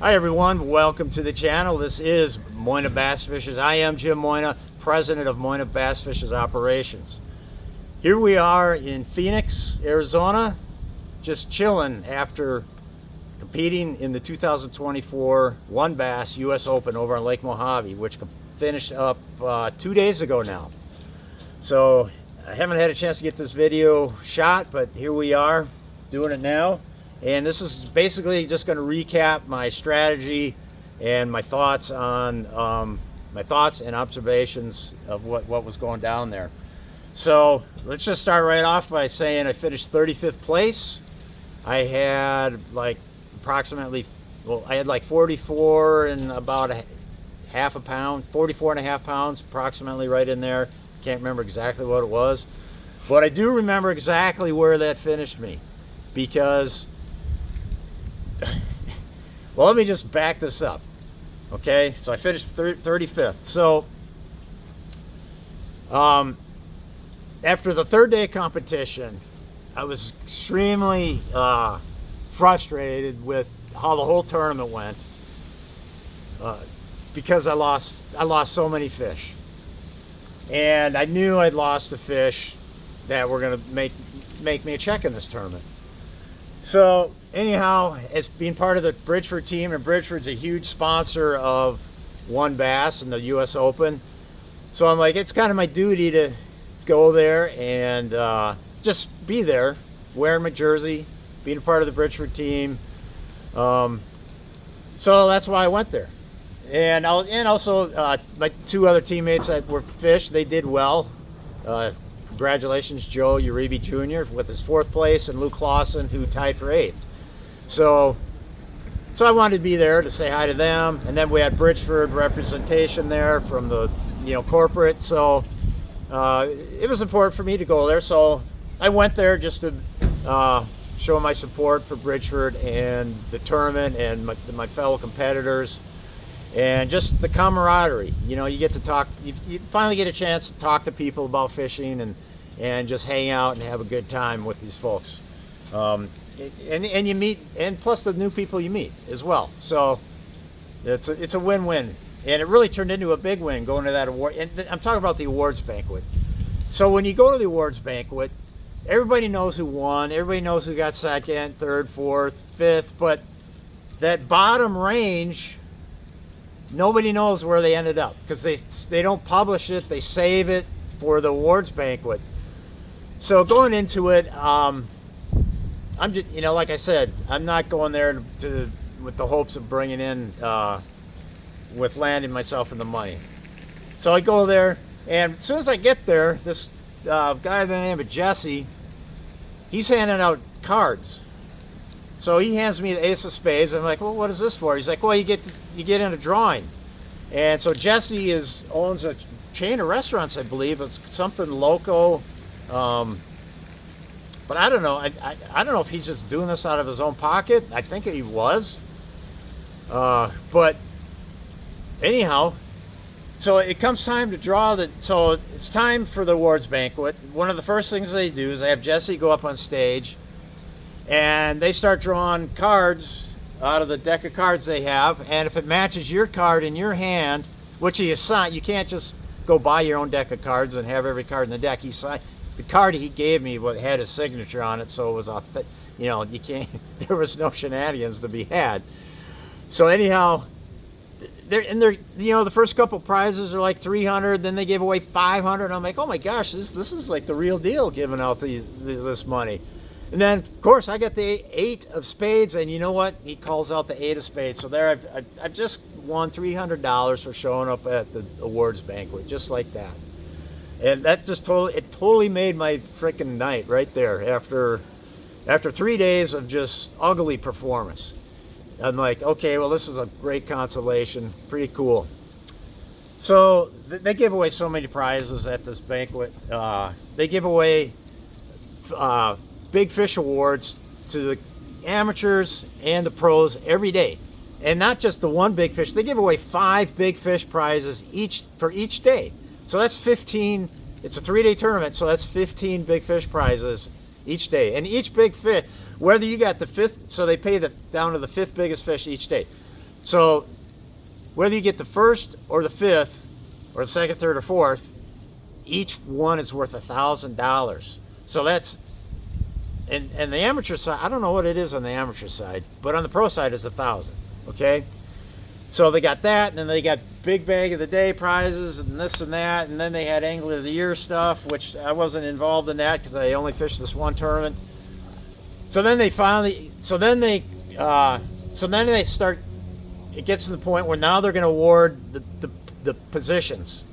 Hi everyone, welcome to the channel. This is Mohave Bass Fishers. I am Jim Moyna, president of Mohave Bass Fishers Operations. Here we are in Phoenix, Arizona, just chilling after competing in the 2024 One Bass US Open over on Lake Mohave, which finished up 2 days ago now. So I haven't had a chance to get this video shot, but here we are doing it now. And this is basically just going to recap my strategy and my thoughts on my thoughts and observations of what was going down there. So let's just start right off by saying I finished 35th place. I had like approximately, well, I had like 44 and about half a pound, 44 and a half pounds, approximately right in there. Can't remember exactly what it was, but I do remember exactly where that finished me, because well, let me just back this up. Okay, so I finished 35th. So after the third day of competition, I was extremely frustrated with how the whole tournament went, because I lost so many fish, and I knew I'd lost the fish that were going to make me a check in this tournament. So anyhow, as being part of the Bridgeford team, and Bridgeford's a huge sponsor of One Bass and the US Open, so I'm like, it's kind of my duty to go there and just be there, wearing my jersey, being a part of the Bridgeford team. So that's why I went there. And also my two other teammates that were fish, they did well. Congratulations, Joe Uribe Jr. with his 4th place, and Luke Clausen, who tied for 8th. So I wanted to be there to say hi to them, and then we had Bridgeford representation there from the corporate. So it was important for me to go there. So I went there just to show my support for Bridgeford and the tournament and my fellow competitors, and just the camaraderie. You get to talk. You finally get a chance to talk to people about fishing and just hang out and have a good time with these folks. And you meet, and plus the new people you meet as well. So it's a win-win, and it really turned into a big win going to that award. And I'm talking about the awards banquet. So when you go to the awards banquet, everybody knows who won, everybody knows who got 2nd, 3rd, 4th, 5th, but that bottom range, nobody knows where they ended up, because they don't publish it. They save it for the awards banquet. So going into it, I'm just, like I said, I'm not going there with the hopes of bringing in, with landing myself in the money. So I go there, and as soon as I get there, this guy by the name of Jesse, he's handing out cards. So he hands me the ace of spades. I'm like, well, what is this for? He's like, well, you get in a drawing. And so Jesse owns a chain of restaurants, I believe. It's something Loco. But I don't know. I don't know if he's just doing this out of his own pocket. I think he was. But anyhow, so it comes time to draw so it's time for the awards banquet. One of the first things they do is they have Jesse go up on stage, and they start drawing cards out of the deck of cards they have. And if it matches your card in your hand, which he assigned, you can't just go buy your own deck of cards and have every card in the deck. He signed the card he gave me, had his signature on it, so it was authentic. You can't. There was no shenanigans to be had. So anyhow, the first couple prizes are like 300. Then they gave away 500. And I'm like, oh my gosh, this is like the real deal, giving out this money. And then, of course, I got the 8 of spades, and you know what? He calls out the 8 of spades. So there, I've just won $300 for showing up at the awards banquet, just like that. And that just totally made my freaking night right there. After 3 days of just ugly performance, I'm like, okay, well, this is a great consolation. Pretty cool. So they give away so many prizes at this banquet. They give away big fish awards to the amateurs and the pros every day, and not just the one big fish. They give away 5 big fish prizes for each day. So that's 15. It's a 3-day tournament, so that's 15 big fish prizes each day. And each big fish, whether you got the 5th, so they pay down to the 5th biggest fish each day. So whether you get the first or the fifth or the second, third, or fourth, each one is worth $1,000. So that's, and the amateur side, I don't know what it is on the amateur side, but on the pro side it's 1,000. Okay. So they got that, and then they got big bag of the day prizes and this and that, and then they had angler of the year stuff, which I wasn't involved in that because I only fished this one tournament. So then they finally, so then they start. It gets to the point where now they're going to award the positions,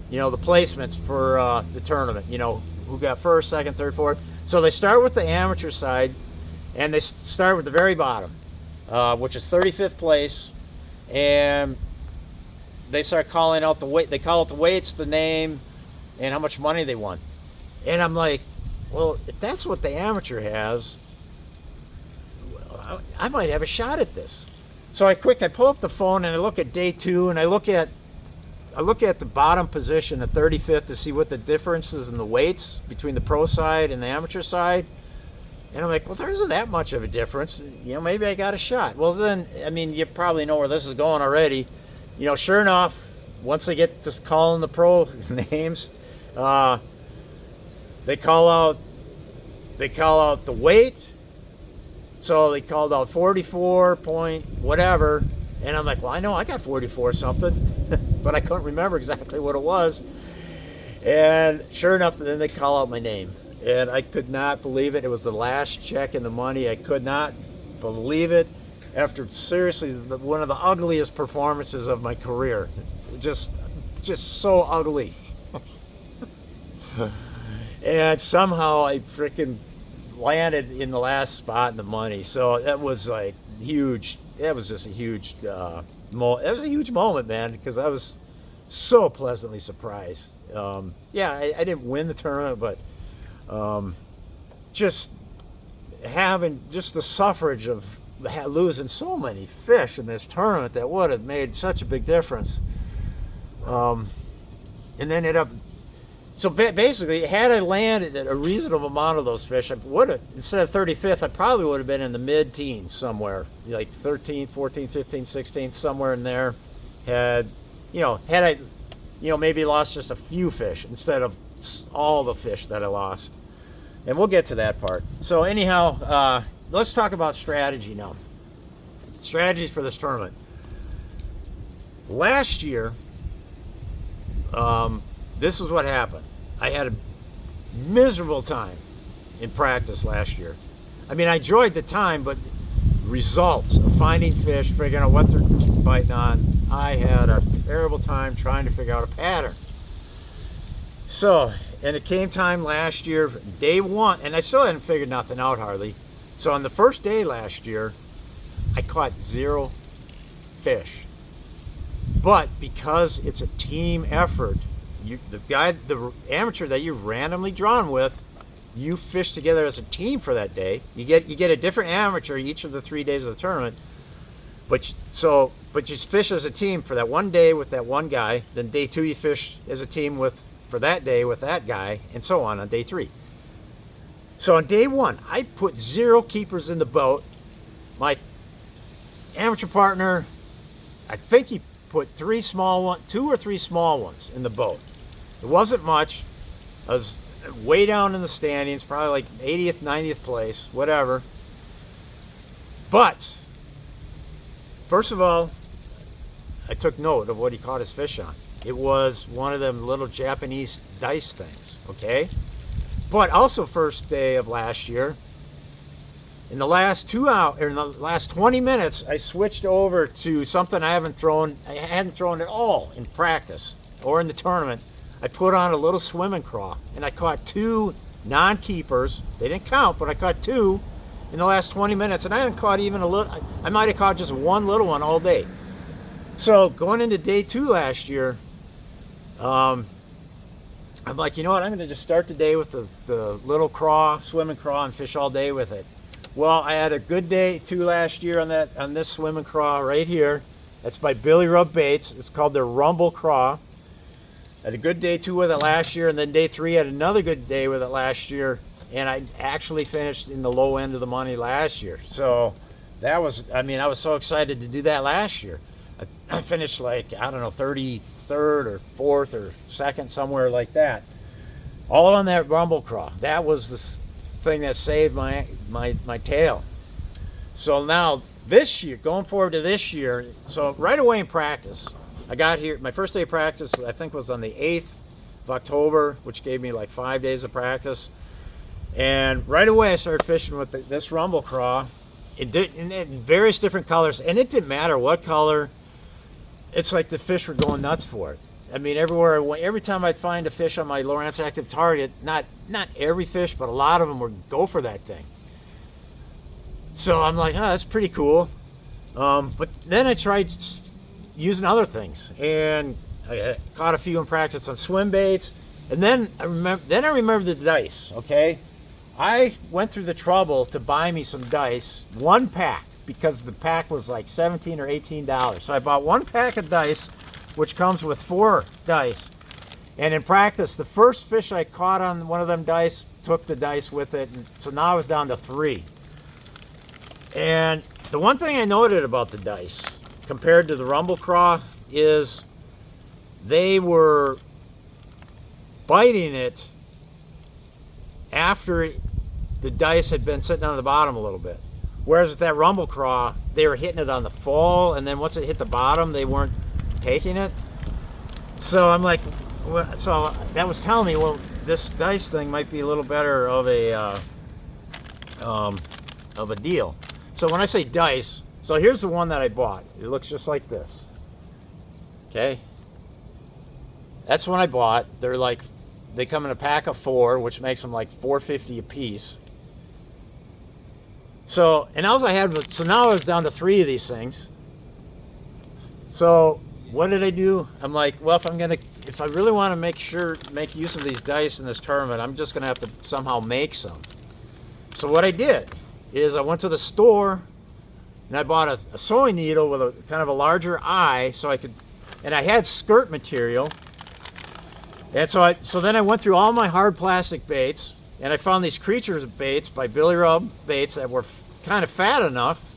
you know, the placements for the tournament. You know, who got first, second, third, fourth. So they start with the amateur side, and they start with the very bottom, which is 35th place. And they start calling out the weight. They call out the weights, the name, and how much money they won. And I'm like, well, if that's what the amateur has, I might have a shot at this. So I pull up the phone and I look at day 2, and I look at the bottom position, the 35th, to see what the difference is in the weights between the pro side and the amateur side. And I'm like, well, there isn't that much of a difference. You know, maybe I got a shot. Well, then, I mean, you probably know where this is going already. You know, sure enough, once they get to calling the pro names, they call out the weight. So they called out 44 point whatever. And I'm like, well, I know I got 44 something, but I couldn't remember exactly what it was. And sure enough, then they call out my name. And I could not believe it. It was the last check in the money. I could not believe it after seriously one of the ugliest performances of my career. Just so ugly. And somehow I freaking landed in the last spot in the money. So that was like huge. It was just a huge it was a huge moment, man, because I was so pleasantly surprised. Yeah, I didn't win the tournament, but just having just the suffrage of losing so many fish in this tournament that would have made such a big difference. And then so basically, had I landed a reasonable amount of those fish, I would have, instead of 35th, I probably would have been in the mid-teens somewhere, like 13th, 14th, 15th, 16th, somewhere in there. Had I, maybe lost just a few fish instead of all the fish that I lost. And we'll get to that part. So anyhow, let's talk about strategy now. Strategies for this tournament. Last year, this is what happened. I had a miserable time in practice last year. I mean, I enjoyed the time, but results of finding fish, figuring out what they're biting on, I had a terrible time trying to figure out a pattern. So, and it came time last year, day 1, and I still hadn't figured nothing out hardly. So on the first day last year, I caught 0 fish. But because it's a team effort, the amateur that you're randomly drawn with, you fish together as a team for that day. You get a different amateur each of the 3 days of the tournament. But you fish as a team for that one day with that one guy. Then day 2 you fish as a team for that day with that guy, and so on day 3. So on day 1, I put 0 keepers in the boat. My amateur partner, I think he put 2 or 3 small ones in the boat. It wasn't much. I was way down in the standings, probably like 80th, 90th place, whatever. But first of all, I took note of what he caught his fish on. It was one of them little Japanese dice things, okay? But also first day of last year, in the last 2 hours, or in the last 20 minutes, I switched over to something I hadn't thrown at all in practice or in the tournament. I put on a little swimming craw, and I caught 2 non-keepers. They didn't count, but I caught 2 in the last 20 minutes, and I hadn't caught even a little. I might have caught just one little one all day. So going into day 2 last year, I'm like, you know what? I'm going to just start the day with the little craw, swimming craw, and fish all day with it. Well, I had a good day 2 last year on this swimming craw right here. That's by Billy Rub Baits. It's called the Rumble Craw. I had a good day 2 with it last year, and then day 3 I had another good day with it last year, and I actually finished in the low end of the money last year. So that was, I mean, I was so excited to do that last year. I finished like, I don't know, 33rd or 4th or 2nd, somewhere like that. All on that rumble craw. That was the thing that saved my tail. So now this year, going forward to this year, so right away in practice, I got here, my first day of practice, I think was on the 8th of October, which gave me like 5 days of practice. And right away I started fishing with this rumble craw. It did in various different colors, and it didn't matter what color. It's like the fish were going nuts for it. I mean, everywhere I went, every time I'd find a fish on my Lowrance active target, not every fish, but a lot of them would go for that thing. So I'm like, oh, that's pretty cool. But then I tried using other things, and I caught a few in practice on swim baits. And then I remembered the dice. Okay, I went through the trouble to buy me some dice, one pack, because the pack was like $17 or $18. So I bought one pack of dice, which comes with 4 dice. And in practice, the first fish I caught on one of them dice took the dice with it. And so now I was down to 3. And the one thing I noted about the dice compared to the rumble craw is they were biting it after the dice had been sitting on the bottom a little bit. Whereas with that rumble craw, they were hitting it on the fall, and then once it hit the bottom, they weren't taking it. So I'm like, well, so that was telling me, well, this dice thing might be a little better of a deal. So when I say dice, so here's the one that I bought. It looks just like this. Okay, that's one I bought. They come in a pack of 4, which makes them like $4.50 a piece. So, and all I had, so now I was down to 3 of these things. So what did I do? I'm like, well, if I really want to make use of these dice in this tournament, I'm just gonna have to somehow make some. So what I did is I went to the store and I bought a sewing needle with a kind of a larger eye, so I could, and I had skirt material. And so then I went through all my hard plastic baits, and I found these creature baits by Billy Rub baits that were kind of fat enough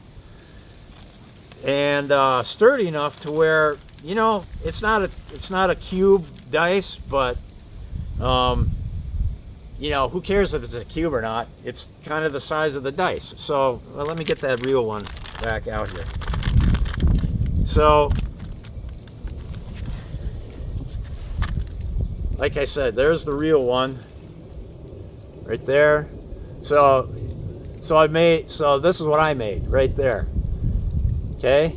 and sturdy enough to where, you know, it's not a cube dice, but you know, who cares if it's a cube or not? It's kind of the size of the dice. So well, let me get that real one back out here. So like I said, there's the real one right there. So this is what I made right there. Okay,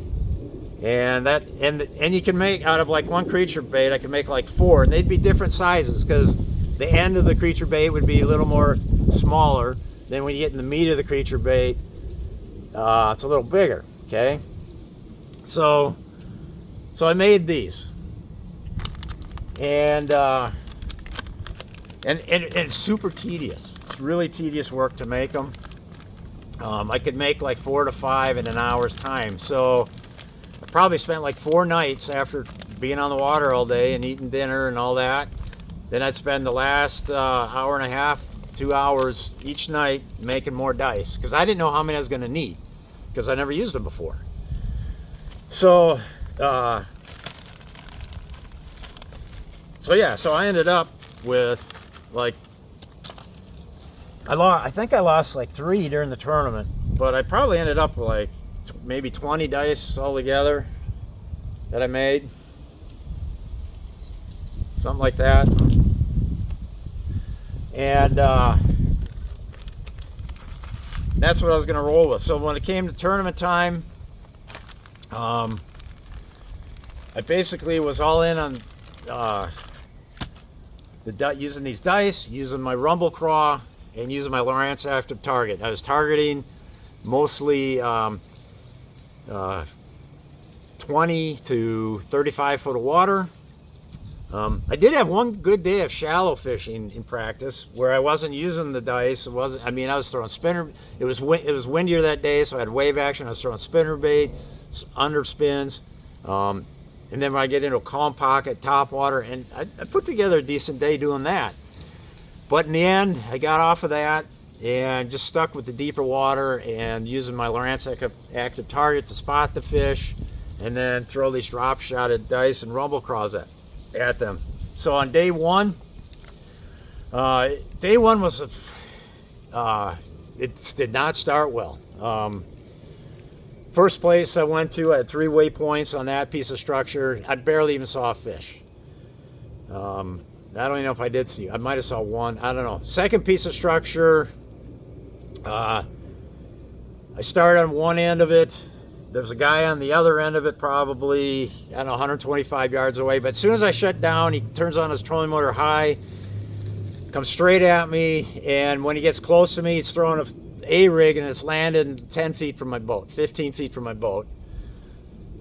and you can make out of like one creature bait, I can make like 4, and they'd be different sizes because the end of the creature bait would be a little more smaller. Then when you get in the meat of the creature bait, it's a little bigger. Okay, so I made these. And it's super tedious. It's really tedious work to make them. I could make like 4 to 5 in an hour's time. So I probably spent like 4 nights after being on the water all day and eating dinner and all that. Then I'd spend the last hour and a half, 2 hours each night making more dice because I didn't know how many I was going to need because I never used them before. So I ended up with like, I think I lost like 3 during the tournament, but I probably ended up with like maybe 20 dice altogether that I made. Something like that. And that's what I was going to roll with. So when it came to tournament time, I basically was all in on using these dice, using my rumble craw, and using my Lowrance active target. I was targeting mostly 20 to 35 foot of water. I did have one good day of shallow fishing in practice where I wasn't using the dice. I was throwing spinner. It was windier that day, so I had wave action. I was throwing spinner bait, under spins. And then when I get into a calm pocket, top water, and I put together a decent day doing that. But in the end, I got off of that, and just stuck with the deeper water and using my Lowrance active target to spot the fish, and then throw these drop shotted dice and rumble craws at them. So on day one was it did not start well. First place I went to, I had 3 waypoints on that piece of structure. I barely even saw a fish. I don't even know if I did see. I might have saw one. I don't know. Second piece of structure, I started on one end of it. There's a guy on the other end of it, probably, I don't know, 125 yards away. But as soon as I shut down, he turns on his trolling motor high, comes straight at me, and when he gets close to me, he's throwing a rig, and it's landed 10 feet from my boat, 15 feet from my boat.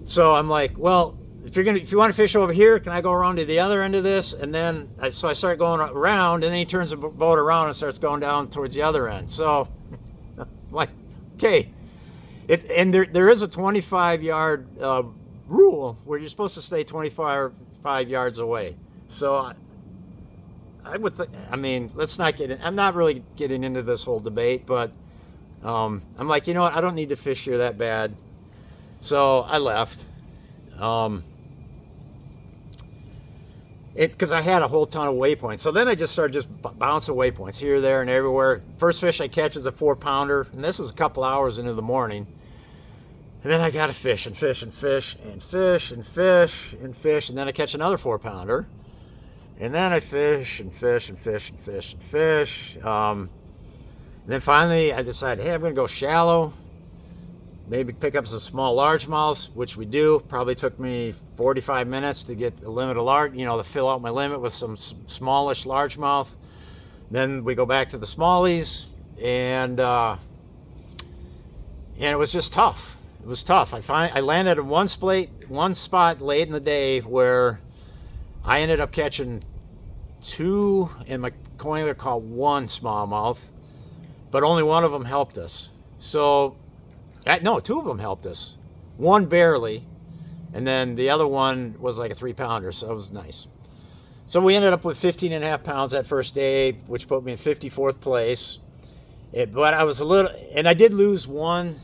So I'm like, well, if you want to fish over here, can I go around to the other end of this? And then so I start going around, and then he turns the boat around and starts going down towards the other end. So I'm like, okay. And there is a 25-yard rule where you're supposed to stay 25 yards away. So I would I mean, let's not get in. I'm not really getting into this whole debate, but I'm like, you know what? I don't need to fish here that bad. So I left. Because I had a whole ton of waypoints. So then I just started bouncing waypoints here, there, and everywhere. First fish I catch is a 4-pounder, and this is a couple hours into the morning. And then I got to fish and fish and fish and fish and fish and fish, and then I catch another 4-pounder. And then I fish and fish and fish and fish and fish. And then finally I decided, hey, I'm going to go shallow. Maybe pick up some small largemouths, which we do. Probably took me 45 minutes to get a limit of large, to fill out my limit with some smallish largemouth. Then we go back to the smallies, and it was just tough. It was tough. I landed in one spot late in the day where I ended up catching 2, and my coiler caught 1 smallmouth, but only one of them helped us. So, no, 2 of them helped us. 1 barely, and then the other one was like a 3-pounder, so it was nice. So we ended up with 15.5 pounds that first day, which put me in 54th place. But I was and I did lose one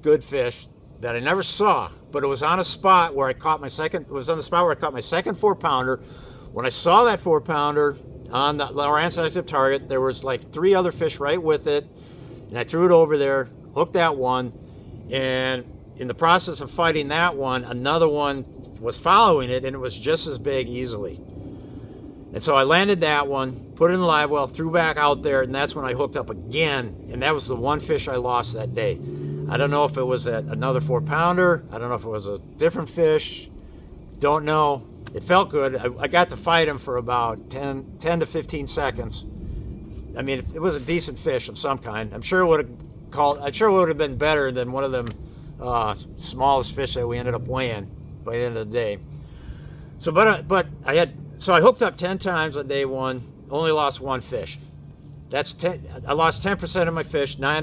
good fish that I never saw, but it was on a spot where I caught my second 4-pounder. When I saw that 4-pounder on the Lowrance active target, there was like 3 other fish right with it, and I threw it over there, hooked that one, and in the process of fighting that one, another one was following it, and it was just as big easily. And so I landed that one, put it in the live well, threw back out there, and that's when I hooked up again, and that was the one fish I lost that day. I don't know if it was another 4-pounder. I don't know if it was a different fish. Don't know. It felt good. I got to fight him for about 10 to 15 seconds. I mean, it was a decent fish of some kind. I'm sure it would have been better than one of them smallest fish that we ended up weighing by the end of the day. So, I hooked up 10 times on day 1. Only lost 1 fish. That's 10. I lost 10% of my fish. I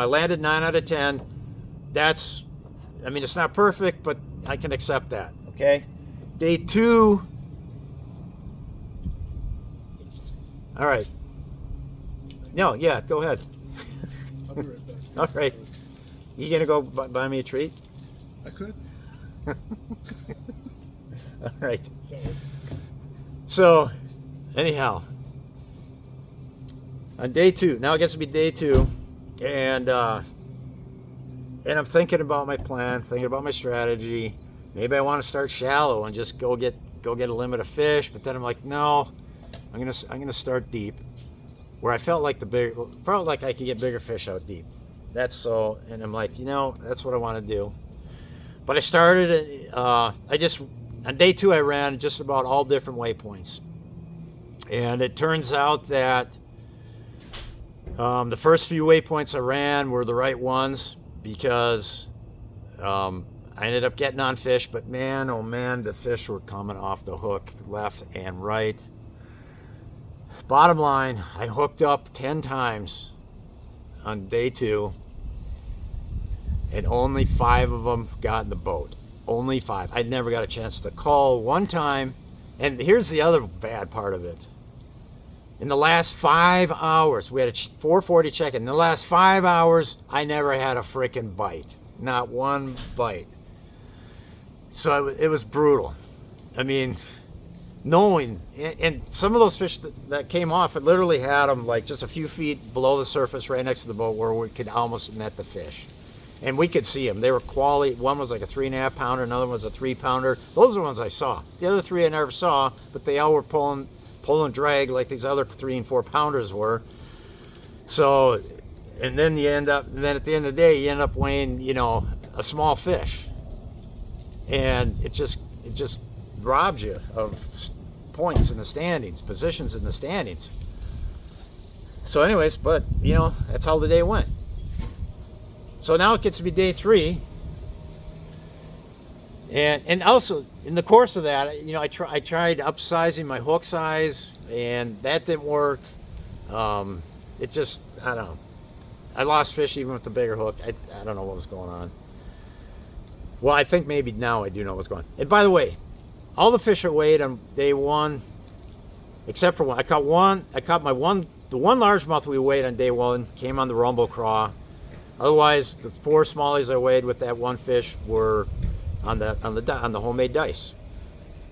landed 9 out of 10. It's not perfect, but I can accept that. Okay. Day 2. All right. No, yeah, go ahead. I'll be right back. All right. You gonna go buy me a treat? I could. All right. Sorry. So, anyhow, on day 2, now it gets to be day 2, and I'm thinking about my plan, thinking about my strategy. Maybe I want to start shallow and just go get a limit of fish, but then I'm like, no, I'm gonna start deep, where I felt like I could get bigger fish out deep. And I'm like, that's what I want to do. But I started, on day 2, I ran just about all different waypoints. And it turns out that the first few waypoints I ran were the right ones, because I ended up getting on fish, but man, oh man, the fish were coming off the hook left and right. Bottom line, I hooked up 10 times on day 2, and only 5 of them got in the boat. Only 5. I never got a chance to call one time. And here's the other bad part of it. In the last 5 hours, we had a 440 check-in. In the last 5 hours, I never had a freaking bite. Not one bite. So it was brutal. I mean, knowing, and some of those fish that came off, it literally had them like just a few feet below the surface right next to the boat where we could almost net the fish. And we could see them. They were quality. One was like a 3.5 pounder, another one was a 3 pounder. Those are the ones I saw. The other three I never saw, but they all were pulling drag like these other 3 and 4 pounders were. So, and then at the end of the day, you end up weighing, you know, a small fish. And it just robs you of points in the standings, positions in the standings. So anyways, but you know, that's how the day went. So now it gets to be day 3, and also in the course of that, you know, I tried upsizing my hook size, and that didn't work. It just, I don't know. I lost fish even with the bigger hook. I don't know what was going on. Well, I think maybe now I do know what's going on. And by the way, all the fish I weighed on day 1, except for one. I caught the one largemouth we weighed on day 1 came on the Rumble Craw. Otherwise, the 4 smallies I weighed with that one fish were on the homemade dice.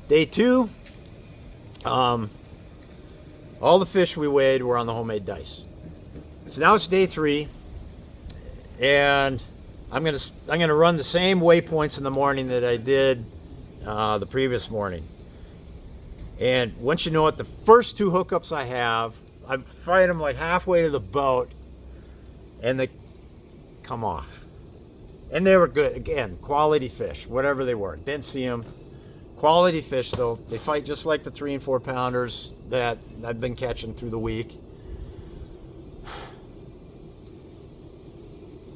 Day 2, all the fish we weighed were on the homemade dice. So now it's day 3, and I'm gonna run the same waypoints in the morning that I did the previous morning. And once you know what, the first 2 hookups I have, I fight them like halfway to the boat, and they come off. And they were good. Again, quality fish, whatever they were. Didn't see them. Quality fish, though. They fight just like the 3 and 4 pounders that I've been catching through the week.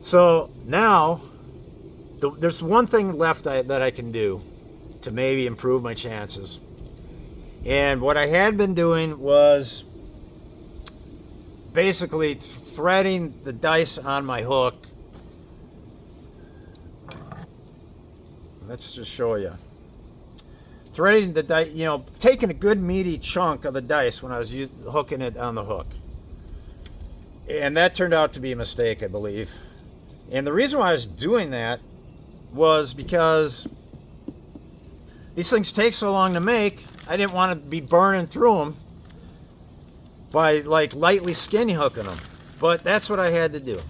So now, there's one thing left that I can do to maybe improve my chances. And what I had been doing was basically threading the dice on my hook. Let's just show you. Threading the dice, you know, taking a good meaty chunk of the dice when I was hooking it on the hook. And that turned out to be a mistake, I believe. And the reason why I was doing that was because these things take so long to make, I didn't want to be burning through them by like lightly skinny hooking them. But that's what I had to do.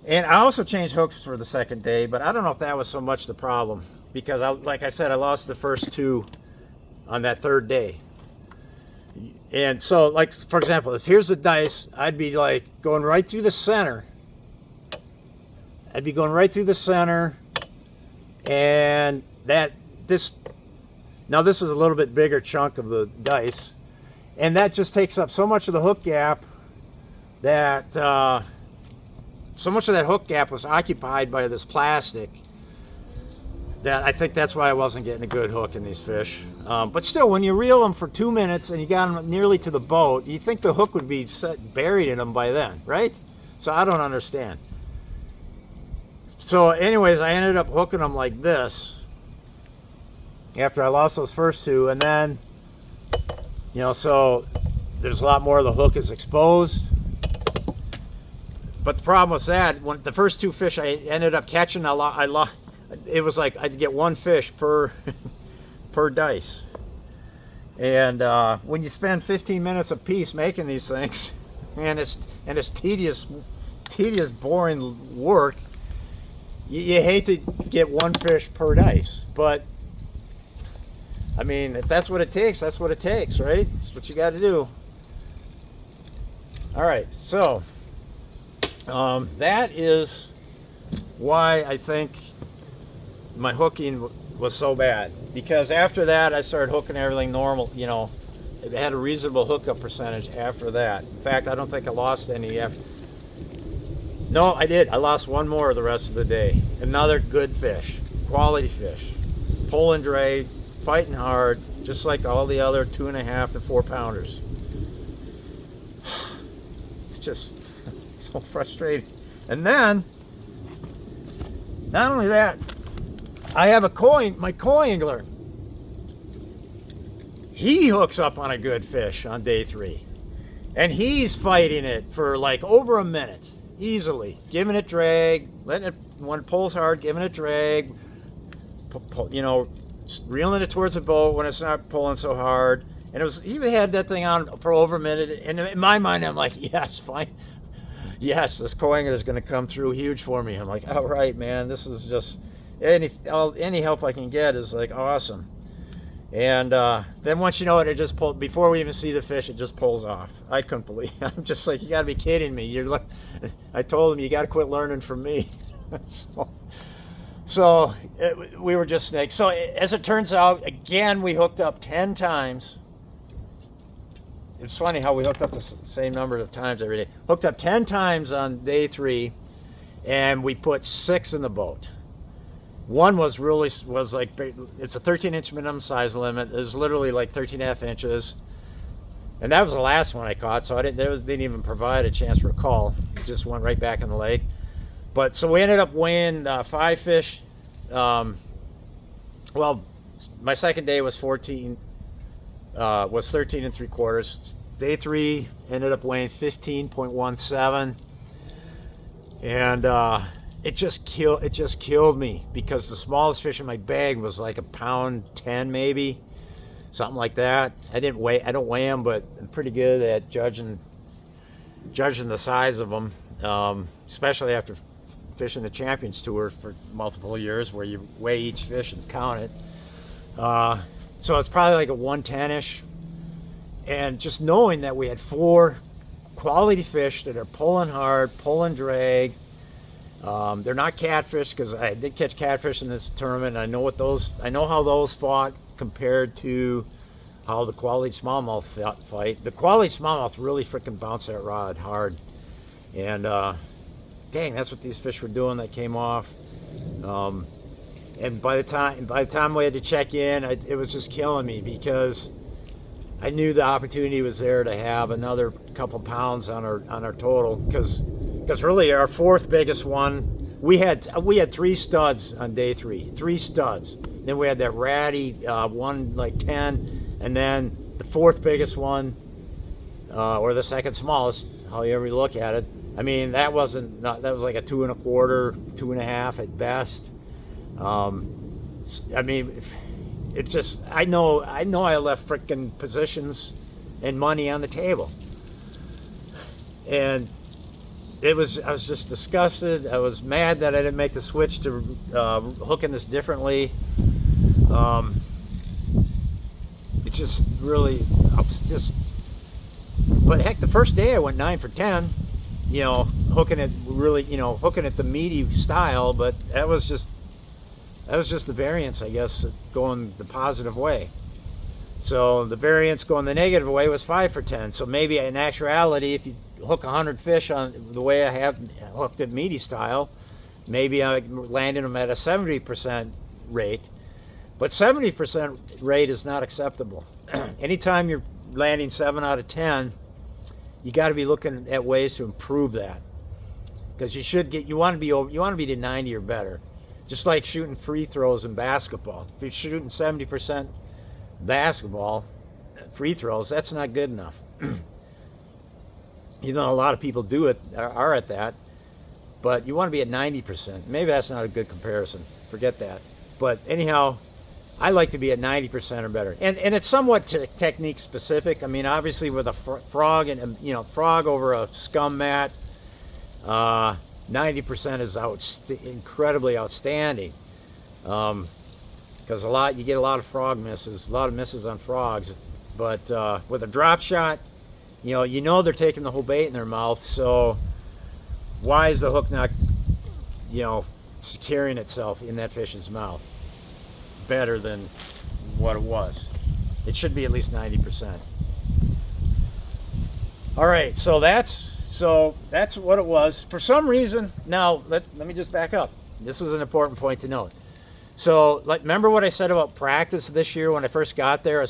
And I also changed hooks for the second day, but I don't know if that was so much the problem, because like I said, I lost the first 2 on that 3rd day. And so, like, for example, if here's the dice, I'd be like going right through the center. I'd be going right through the center, and this is a little bit bigger chunk of the dice, and that just takes up so much of the hook gap that so much of that hook gap was occupied by this plastic that I think that's why I wasn't getting a good hook in these fish. But still, when you reel them for 2 minutes and you got them nearly to the boat, you think the hook would be buried in them by then, right? So I don't understand. So anyways, I ended up hooking them like this after I lost those first 2, and then, you know, so there's a lot more of the hook is exposed. But the problem was that when the first 2 fish I ended up catching, it was like I'd get 1 fish per dice. And when you spend 15 minutes a piece making these things, and it's tedious, boring work, you hate to get 1 fish per dice. But I mean, if that's what it takes, that's what it takes, right? That's what you got to do. All right, so that is why I think my hooking was so bad, because after that I started hooking everything normal. You know, it had a reasonable hookup percentage after that. In fact, I don't think I lost any after. No, I did. I lost 1 more the rest of the day. Another good fish, quality fish, pulling drag, fighting hard, just like all the other 2.5 to 4 pounders. It's just so frustrating. And then, not only that, I have my koi angler. He hooks up on a good fish on day 3. And he's fighting it for like over a minute, easily, giving it drag, letting it, when it pulls hard, giving it drag, you know, reeling it towards the boat when it's not pulling so hard. And it was, he had that thing on for over a minute. And in my mind, I'm like, yes, fine. Yes, this coinger is going to come through huge for me. I'm like, all right, man, this is just, any help I can get is like awesome. And then once you know it, it just pulled, before we even see the fish, it just pulls off. I couldn't believe it. I'm just like, you got to be kidding me. You're like, I told him, you got to quit learning from me. We were just snakes. So as it turns out, again, we hooked up 10 times. It's funny how we hooked up the same number of times every day. Hooked up 10 times on day 3, and we put 6 in the boat. One was like, it's a 13-inch minimum size limit. It was literally like 13.5 inches. And that was the last one I caught, so they didn't even provide a chance for a call. It just went right back in the lake. But so we ended up weighing 5 fish. Well, my second day was 13 3/4. Day 3 ended up weighing 15.17, and it just killed me, because the smallest fish in my bag was like a pound 10, maybe something like that. I don't weigh them, but I'm pretty good at judging the size of them, especially after fishing the Champions Tour for multiple years, where you weigh each fish and count it. So it's probably like a 110-ish. And just knowing that we had 4 quality fish that are pulling hard, pulling drag. They're not catfish, because I did catch catfish in this tournament. And I know how those fought compared to how the quality smallmouth fight. The quality smallmouth really freaking bounced that rod hard. And dang, that's what these fish were doing that came off. And by the time we had to check in, it was just killing me, because I knew the opportunity was there to have another couple pounds on our total, because really our 4th biggest one, we had 3 studs on day 3, 3 studs. Then we had that ratty one like 10, and then the 4th biggest one, or the 2nd smallest, however you look at it. I mean, that was like a 2 1/4, 2 1/2 at best. I mean, it's just, I know I left freaking positions and money on the table, and I was just disgusted. I was mad that I didn't make the switch to hooking this differently. It's just really, but heck, the first day I went 9 for 10, hooking it the meaty style, but that was just the variance, I guess, going the positive way. So the variance going the negative way was 5 for 10. So maybe in actuality, if you hook 100 fish on the way I have hooked it meaty style, maybe I landed them at a 70% rate. But 70% rate is not acceptable. Anytime you're landing 7 out of 10, you got to be looking at ways to improve that, because you want to be to 90 or better. Just like shooting free throws in basketball. If you're shooting 70% basketball free throws, that's not good enough. A lot of people are at that, but you want to be at 90%. Maybe that's not a good comparison. Forget that. But anyhow, I like to be at 90% or better. And it's somewhat technique specific. I mean, obviously with a frog frog over a scum mat, 90% is incredibly outstanding, because you get a lot of frog misses, a lot of misses on frogs. But with a drop shot, they're taking the whole bait in their mouth. So why is the hook not, securing itself in that fish's mouth better than what it was? It should be at least 90%. All right, so that's what it was. For some reason, now let me just back up. This is an important point to note. So, remember what I said about practice this year when I first got there?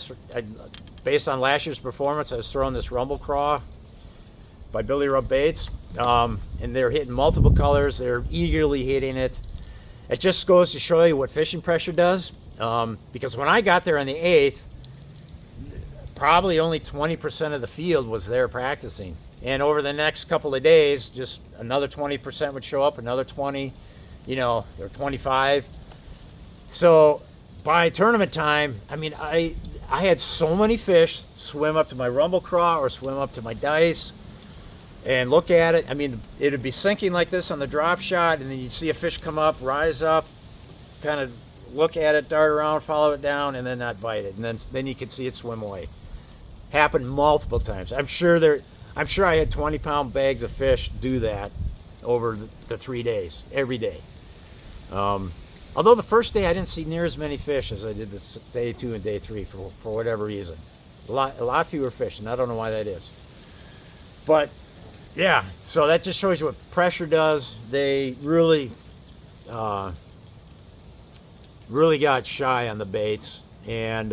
Based on last year's performance, I was throwing this Rumble Craw by Billy Rub Baits, and they're hitting multiple colors. They're eagerly hitting it. It just goes to show you what fishing pressure does. Because when I got there on the 8th, probably only 20% of the field was there practicing. And over the next couple of days, just another 20% would show up, another 20, or 25. So by tournament time, I mean, I had so many fish swim up to my rumble craw or swim up to my dice and look at it. I mean, it would be sinking like this on the drop shot, and then you'd see a fish come up, rise up, kind of look at it, dart around, follow it down, and then not bite it. And then you could see it swim away. Happened multiple times. I'm sure I had 20-pound bags of fish do that over the 3 days, every day. Although the first day I didn't see near as many fish as I did this day 2 and day 3 for whatever reason. A lot fewer fish, and I don't know why that is. But yeah, so that just shows you what pressure does. They really got shy on the baits, and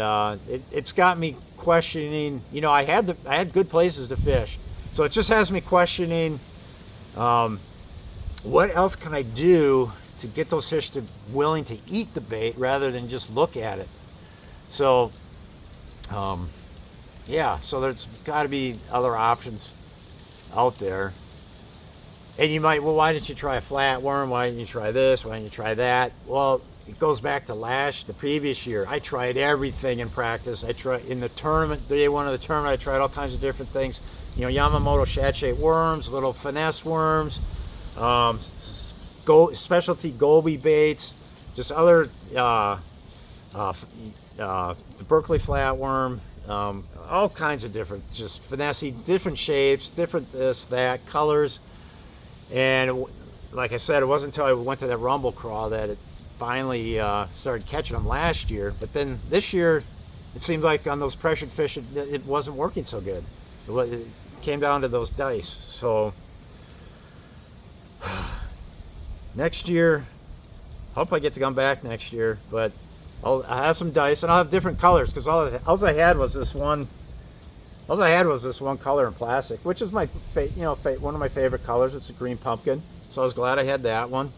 it's got me questioning. I had good places to fish, so it just has me questioning what else can I do to get those fish to willing to eat the bait rather than just look at it. So so there's got to be other options out there. And you might, well, why didn't you try a flatworm? Why didn't you try this? Why didn't you try that? Well, it goes back to the previous year. I tried everything in practice. I tried in the tournament, day 1 of the tournament, I tried all kinds of different things. Yamamoto shad-shaped worms, little finesse worms, specialty goby baits, just other, the Berkeley flatworm, all kinds of different, just finesse, different shapes, different this, that, colors. And like I said, it wasn't until I went to that rumble crawl that it finally started catching them last year. But then this year, it seemed like on those pressured fish, it wasn't working so good. It came down to those dice. So next year, hope I get to come back next year. But I'll have some dice, and I'll have different colors, because all I had was this one. All I had was this one color in plastic, which is my one of my favorite colors. It's a green pumpkin, so I was glad I had that one.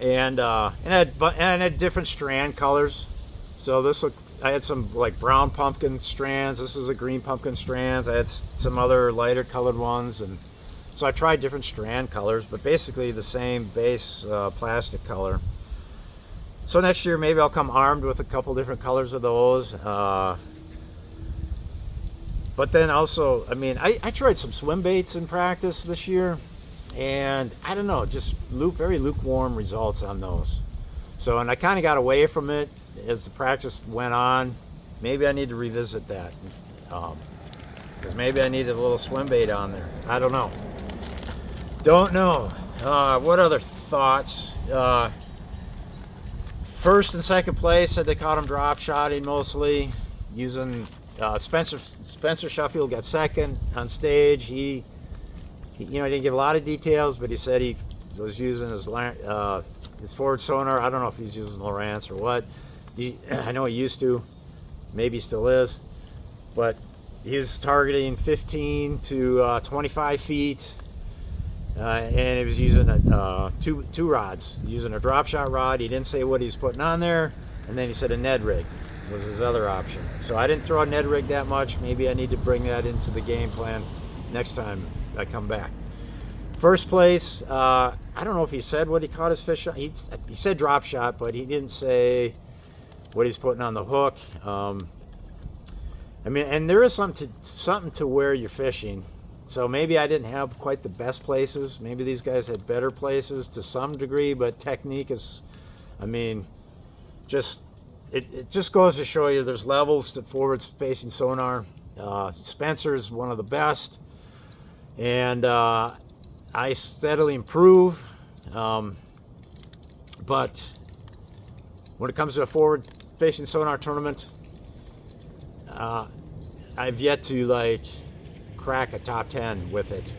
And I had different strand colors. So I had some like brown pumpkin strands. This is a green pumpkin strands. I had some other lighter colored ones, and so I tried different strand colors, but basically the same base plastic color. So next year maybe I'll come armed with a couple different colors of those. But then also, I mean, I tried some swim baits in practice this year, and I don't know, just very lukewarm results on those. So, and I kind of got away from it as the practice went on. Maybe I need to revisit that, because maybe I needed a little swim bait on there. I don't know. What other thoughts? First and second place, said they caught him drop shotting mostly, using Spencer Sheffield got second on stage. He didn't give a lot of details, but he said he was using his forward sonar. I don't know if he's using Lowrance or what. I know he used to, maybe still is, but he's targeting 15 to 25 feet, and he was using two rods, using a drop shot rod. He didn't say what he's putting on there, and then he said a Ned rig was his other option. So I didn't throw a Ned rig that much. Maybe I need to bring that into the game plan next time I come back. First place, I don't know if he said what he caught his fish on. He said drop shot, but he didn't say what he's putting on the hook. I mean, and there is something to where you're fishing. So maybe I didn't have quite the best places. Maybe these guys had better places to some degree, but technique is, I mean, it just goes to show you there's levels to forwards facing sonar. Spencer's one of the best, and I steadily improve. But when it comes to a forward facing sonar tournament, I've yet to crack a top 10 with it.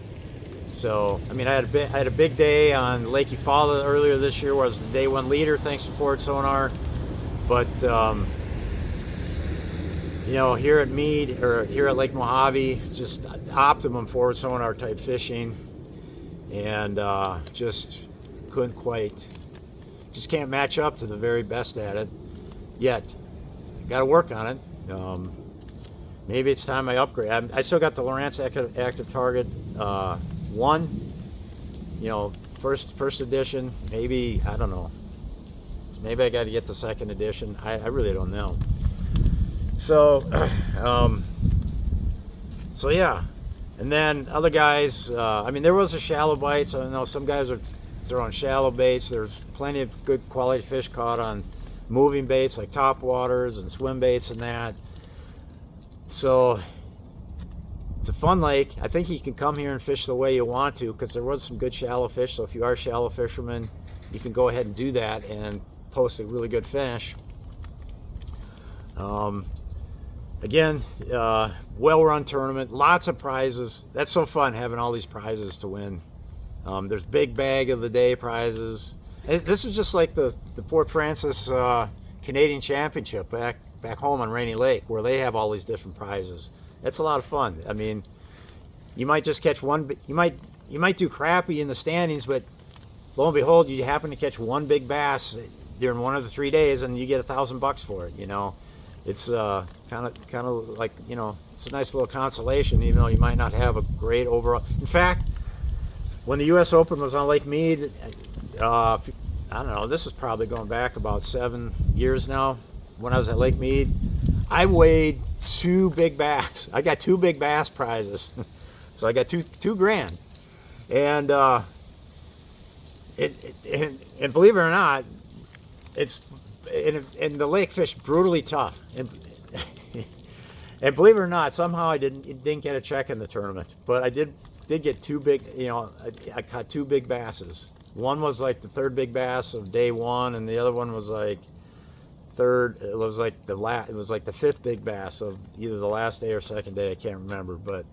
So I mean, I had a big day on Lake Eufaula earlier this year, where I was the day 1 leader thanks to forward sonar. But here at Mead, or here at Lake Mohave, just optimum forward sonar type fishing, and just can't match up to the very best at it yet. got to work on it. Maybe it's time I upgrade. I still got the Lowrance Active Target 1, first edition. Maybe, I don't know. Maybe I got to get the second edition. I really don't know. So, so yeah. And then other guys, there was a shallow bite, so I know some guys are throwing shallow baits. There's plenty of good quality fish caught on moving baits like top waters and swim baits and that. So it's a fun lake. I think you can come here and fish the way you want to, because there was some good shallow fish. So if you are a shallow fisherman, you can go ahead and do that and post a really good finish. Again, well-run tournament, lots of prizes. That's so fun having all these prizes to win. There's big bag of the day prizes. And this is just like the Fort Francis Canadian Championship back home on Rainy Lake, where they have all these different prizes. It's a lot of fun. I mean, you might just catch one. You might do crappy in the standings, but lo and behold, you happen to catch one big bass during one of the 3 days, and you get $1,000 for it. It's kind of like, it's a nice little consolation, even though you might not have a great overall. In fact, when the U.S. Open was on Lake Mead, I don't know, this is probably going back about 7 years now. When I was at Lake Mead, I weighed 2 big bass. I got 2 big bass prizes, so I got two grand. And and believe it or not, it's and the lake fish brutally tough. And believe it or not, somehow I didn't get a check in the tournament, but I did get 2 big. I caught 2 big basses. One was like the 3rd big bass of day 1, and the other one was like third. It was like the 5th big bass of either the last day or second day. I can't remember, but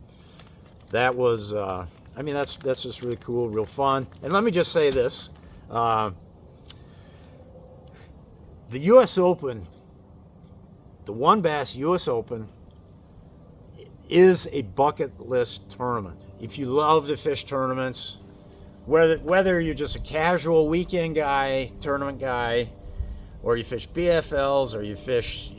that was. That's just really cool, real fun. And let me just say this: the U.S. Open, the WON Bass U.S. Open, is a bucket list tournament. If you love to fish tournaments, whether you're just a casual weekend guy, tournament guy, or you fish BFLs, or you fish,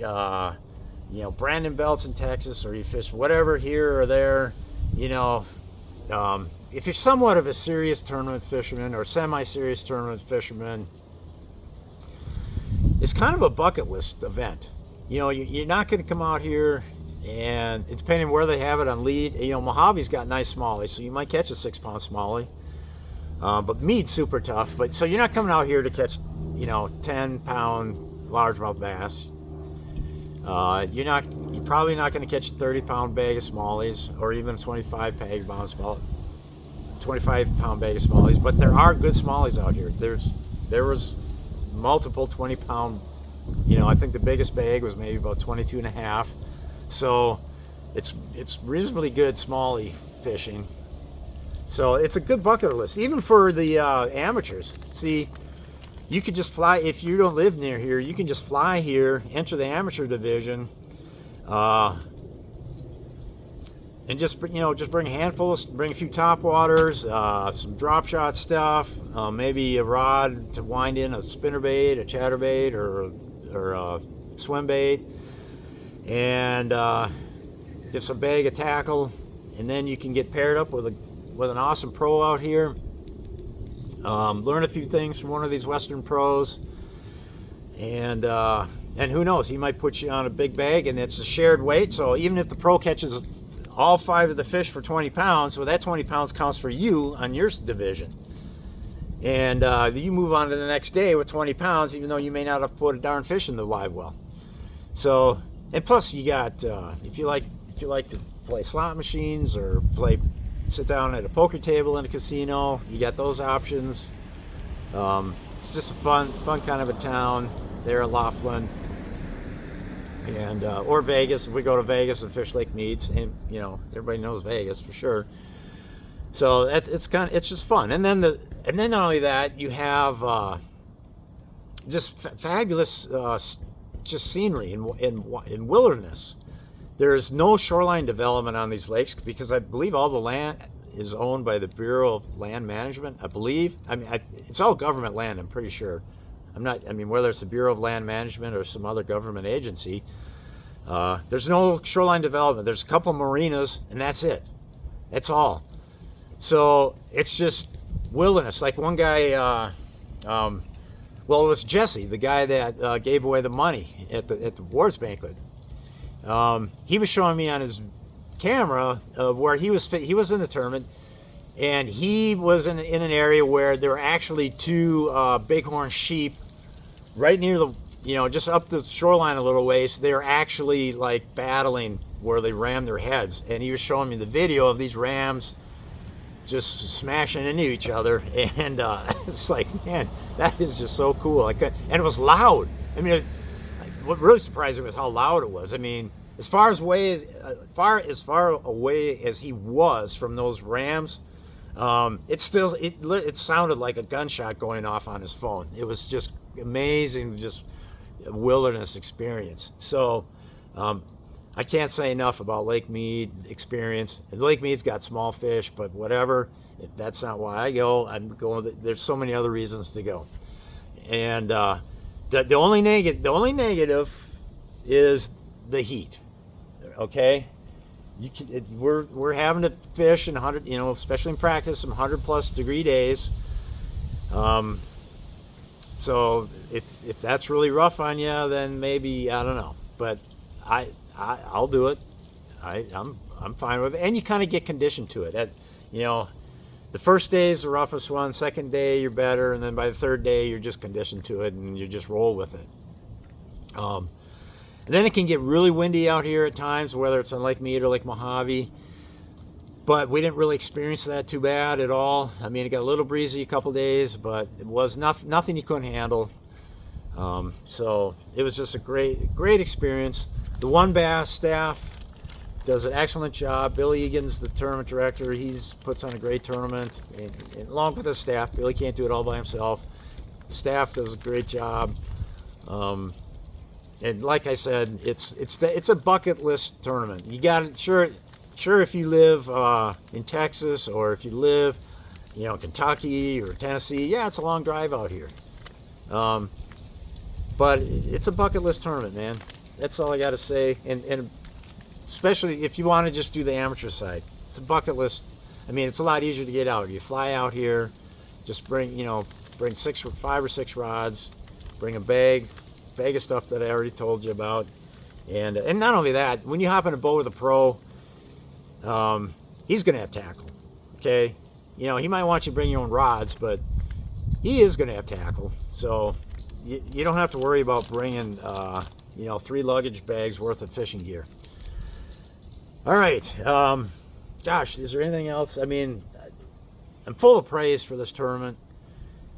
Brandon Belts in Texas, or you fish whatever here or there, if you're somewhat of a serious tournament fisherman or semi-serious tournament fisherman, it's kind of a bucket list event. You're not going to come out here, and it's depending where they have it on lead. Mojave's got nice smallies, so you might catch a 6-pound smallie. But Mead's super tough. But so you're not coming out here to catch, 10-pound largemouth bass. You're probably not going to catch a 30-pound bag of smallies, or even a 25-pound bag of smallies. But there are good smallies out here. There was multiple 20-pound. I think the biggest bag was maybe about 22 and a half. So it's reasonably good smallie fishing. So it's a good bucket list, even for the amateurs. See, you could just fly, if you don't live near here, you can just fly here, enter the amateur division, and just bring a handful, bring a few top waters, some drop shot stuff, maybe a rod to wind in a spinnerbait, a chatterbait, or a swim bait, and just a bag of tackle, and then you can get paired up with an awesome pro out here. Learn a few things from one of these Western pros, and who knows, he might put you on a big bag, and it's a shared weight. So even if the pro catches all 5 of the fish for 20 pounds, well, that 20 pounds counts for you on your division, and you move on to the next day with 20 pounds, even though you may not have put a darn fish in the live well. So, and plus you got if you like to play slot machines or sit down at a poker table in a casino, you got those options. It's just a fun kind of a town there at Laughlin, and or Vegas. If we go to Vegas and fish Lake Mead, and everybody knows Vegas for sure. So it's just fun. And then not only that, you have just fabulous just scenery in wilderness. There's no shoreline development on these lakes because I believe all the land is owned by the Bureau of Land Management. I believe. It's all government land, I'm pretty sure. Whether it's the Bureau of Land Management or some other government agency. There's no shoreline development. There's a couple marinas, and that's it. That's all. So it's just wilderness. Like one guy, well, it was Jesse, the guy that gave away the money at the awards banquet. He was showing me on his camera where he was in the tournament, and he was in an area where there were actually two bighorn sheep right near the, just up the shoreline a little ways. They were actually like battling where they rammed their heads, and he was showing me the video of these rams just smashing into each other, and it's like, man, that is just so cool. And it was loud. I mean, what really surprised me was how loud it was. I mean, as far away as he was from those rams, it sounded like a gunshot going off on his phone. It was just amazing, just a wilderness experience. So I can't say enough about Lake Mead experience. And Lake Mead's got small fish, but whatever. That's not why I go. I'm going. There's so many other reasons to go. And the only negative is the heat. Okay, we're having to fish in 100, especially in practice, some 100+ degree days. So if that's really rough on you, then maybe, I don't know. But I'll do it. I'm fine with it, and you kind of get conditioned to it. The first day is the roughest one. Second day you're better, and then by the third day you're just conditioned to it, and you just roll with it. And then it can get really windy out here at times, whether it's on Lake Mead or Lake Mohave. But we didn't really experience that too bad at all. I mean, it got a little breezy a couple days, but it was nothing you couldn't handle. So it was just a great experience. The One Bass staff does an excellent job. Billy Egan's the tournament director. He puts on a great tournament, and along with his staff. Billy can't do it all by himself. The staff does a great job. And like I said, it's a bucket list tournament. You got it. Sure, if you live in Texas, or if you live, Kentucky or Tennessee, yeah, it's a long drive out here. But it's a bucket list tournament, man. That's all I got to say. And especially if you want to just do the amateur side, it's a bucket list. I mean, it's a lot easier to get out. You fly out here, just bring 5 or 6 rods, bring a bag of stuff that I already told you about, and not only that, when you hop in a boat with a pro, he's gonna have tackle. Okay, he might want you to bring your own rods, but he is gonna have tackle, so you don't have to worry about bringing 3 luggage bags worth of fishing gear. All right, gosh, is there anything else? I mean, I'm full of praise for this tournament,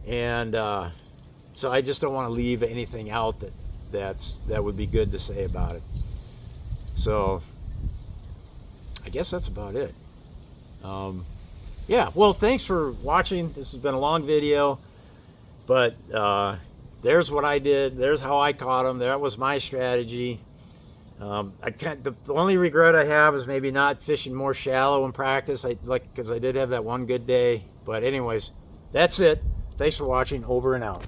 and so I just don't want to leave anything out that would be good to say about it. So I guess that's about it. Yeah, well, thanks for watching. This has been a long video, but there's what I did. There's how I caught them. That was my strategy. The only regret I have is maybe not fishing more shallow in practice. Because I did have that one good day. But anyways, that's it. Thanks for watching. Over and out.